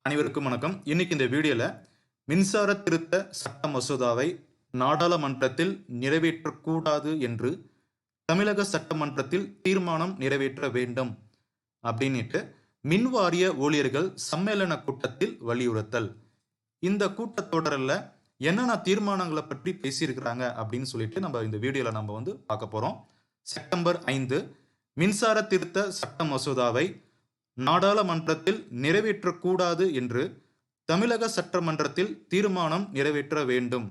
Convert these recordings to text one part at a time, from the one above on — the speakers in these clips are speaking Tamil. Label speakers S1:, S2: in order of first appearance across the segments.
S1: அனைவருக்கும் வணக்கம். இன்னைக்கு இந்த வீடியோல மின்சார திருத்த சட்ட மசோதாவை நாடாளுமன்றத்தில் நிறைவேற்றக்கூடாது என்று தமிழக சட்டமன்றத்தில் தீர்மானம் நிறைவேற்ற வேண்டும் அப்படின்னுட்டு மின்வாரிய ஊழியர்கள் சம்மேளன கூட்டத்தில் வலியுறுத்தல். இந்த கூட்டத்தொடரில் என்னென்ன தீர்மானங்களை பற்றி பேசியிருக்கிறாங்க அப்படின்னு சொல்லிட்டு நம்ம இந்த வீடியோல நம்ம பார்க்க போறோம். செப்டம்பர் 5 மின்சார திருத்த சட்ட மசோதாவை நாடாளுமன்றத்தில் நிறைவேற்றக்கூடாது என்று தமிழக சட்டமன்றத்தில் தீர்மானம் நிறைவேற்ற வேண்டும்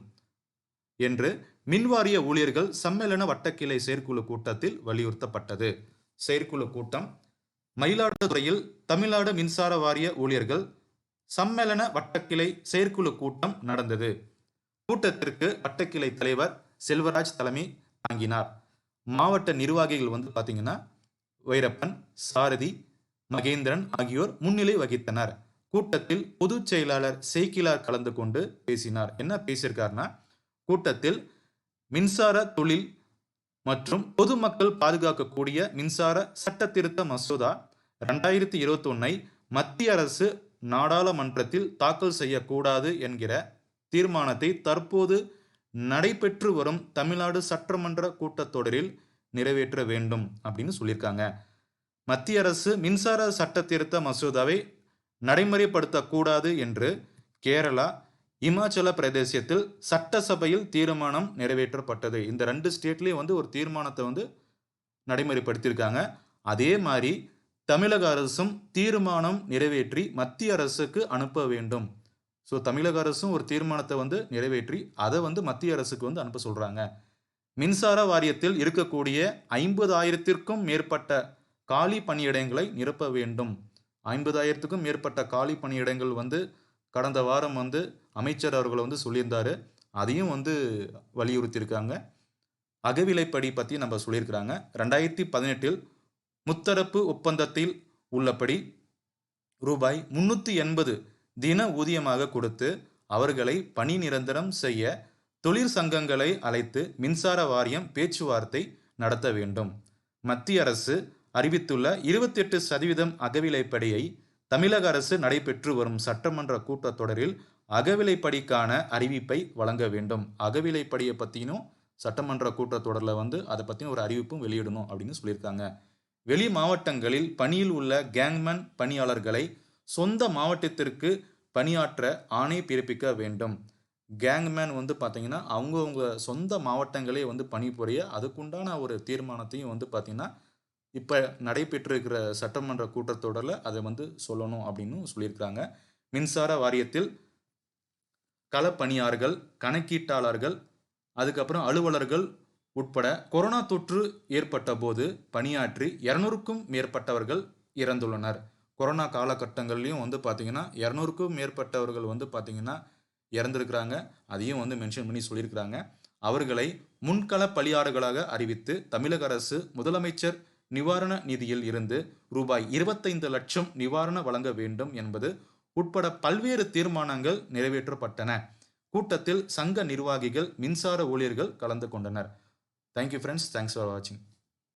S1: என்று மின்வாரிய ஊழியர்கள் சம்மேளன வட்டக்கிளை செயற்குழு கூட்டத்தில் வலியுறுத்தப்பட்டது. செயற்குழு கூட்டம் மயிலாடுதுறையில் தமிழ்நாடு மின்சார வாரிய ஊழியர்கள் சம்மேளன வட்டக்கிளை செயற்குழு கூட்டம் நடந்தது. கூட்டத்திற்கு வட்டக்கிளை தலைவர் செல்வராஜ் தலைமை தாங்கினார். மாவட்ட நிர்வாகிகள் பாத்தீங்கன்னா வைரப்பன், சாரதி, மகேந்திரன் ஆகியோர் முன்னிலை வகித்தனர். கூட்டத்தில் பொதுச் செயலாளர் சேக்கிலார் கலந்து கொண்டு பேசினார். என்ன பேசியிருக்காருன்னா, கூட்டத்தில் மின்சார தொழில் மற்றும் பொதுமக்கள் பாதுகாக்கக்கூடிய மின்சார சட்ட திருத்த மசோதா 2021 மத்திய அரசு நாடாளுமன்றத்தில் தாக்கல் செய்யக்கூடாது என்கிற தீர்மானத்தை தற்போது நடைபெற்று வரும் தமிழ்நாடு சட்டமன்ற கூட்டத்தொடரில் நிறைவேற்ற வேண்டும் அப்படின்னு சொல்லியிருக்காங்க. மத்திய அரசு மின்சார சட்ட திருத்த மசோதாவை நடைமுறைப்படுத்தக்கூடாது என்று கேரளா, இமாச்சல பிரதேசத்தில் சட்டசபையில் தீர்மானம் நிறைவேற்றப்பட்டது. இந்த 2 ஸ்டேட்லயும் ஒரு தீர்மானத்தை நடைமுறைப்படுத்தியிருக்காங்க. அதே மாதிரி தமிழக அரசும் தீர்மானம் நிறைவேற்றி மத்திய அரசுக்கு அனுப்ப வேண்டும். ஸோ தமிழக அரசும் ஒரு தீர்மானத்தை நிறைவேற்றி அதை மத்திய அரசுக்கு அனுப்ப சொல்றாங்க. மின்சார வாரியத்தில் இருக்கக்கூடிய 50,000க்கும் மேற்பட்ட காலி பணியிடங்களை நிரப்ப வேண்டும். 50,000க்கும் மேற்பட்ட காலி பணியிடங்கள் கடந்த வாரம் அமைச்சர் அவர்கள் சொல்லியிருந்தாரு. அதையும் வலியுறுத்தியிருக்காங்க. அகவிலைப்படி பற்றி நம்ம சொல்லியிருக்கிறாங்க. 2018 முத்தரப்பு ஒப்பந்தத்தில் உள்ளபடி ரூபாய் 380 தின ஊதியமாக கொடுத்து அவர்களை பணி நிரந்தரம் செய்ய தொழிற்சங்கங்களை அழைத்து மின்சார வாரியம் பேச்சுவார்த்தை நடத்த வேண்டும். மத்திய அரசு அறிவித்துள்ள 28% அகவிலைப்படியை தமிழக அரசு நடைபெற்று வரும் சட்டமன்ற கூட்டத்தொடரில் அகவிலைப்படிக்கான அறிவிப்பை வழங்க வேண்டும். அகவிலைப்படியை பற்றியும் சட்டமன்ற கூட்டத்தொடரில் அதை பற்றின ஒரு அறிவிப்பும் வெளியிடணும் அப்படின்னு சொல்லியிருக்காங்க. வெளி மாவட்டங்களில் பணியில் உள்ள கேங்மேன் பணியாளர்களை சொந்த மாவட்டத்திற்கு பணியாற்ற ஆணை பிறப்பிக்க வேண்டும். கேங்மேன் பார்த்தீங்கன்னா அவங்கவுங்க சொந்த மாவட்டங்களே பணிபுரிய அதுக்குண்டான ஒரு தீர்மானத்தையும் பார்த்தீங்கன்னா இப்போ நடைபெற்றிருக்கிற சட்டமன்ற கூட்டத்தொடரில் அதை சொல்லணும் அப்படின்னு சொல்லியிருக்கிறாங்க. மின்சார வாரியத்தில் களப்பணியாளர்கள், கணக்கீட்டாளர்கள், அதுக்கப்புறம் அலுவலர்கள் உட்பட கொரோனா தொற்று ஏற்பட்ட போது பணியாற்றி 200க்கும் மேற்பட்டவர்கள் இறந்துள்ளனர். கொரோனா காலகட்டங்கள்லையும் பார்த்தீங்கன்னா 200க்கும் மேற்பட்டவர்கள் பார்த்தீங்கன்னா இறந்திருக்கிறாங்க. அதையும் மென்ஷன் பண்ணி சொல்லியிருக்கிறாங்க. அவர்களை முன்கள பலியாடுகளாக அறிவித்து தமிழக அரசு முதலமைச்சர் நிவாரண நிதியில் இருந்து ரூபாய் 25 லட்சம் நிவாரணம் வழங்க வேண்டும் என்பது உட்பட பல்வேறு தீர்மானங்கள் நிறைவேற்றப்பட்டன. கூட்டத்தில் சங்க நிர்வாகிகள், மின்சார ஊழியர்கள் கலந்து கொண்டனர். Thank you friends. தேங்க்ஸ் ஃபார் வாட்சிங்.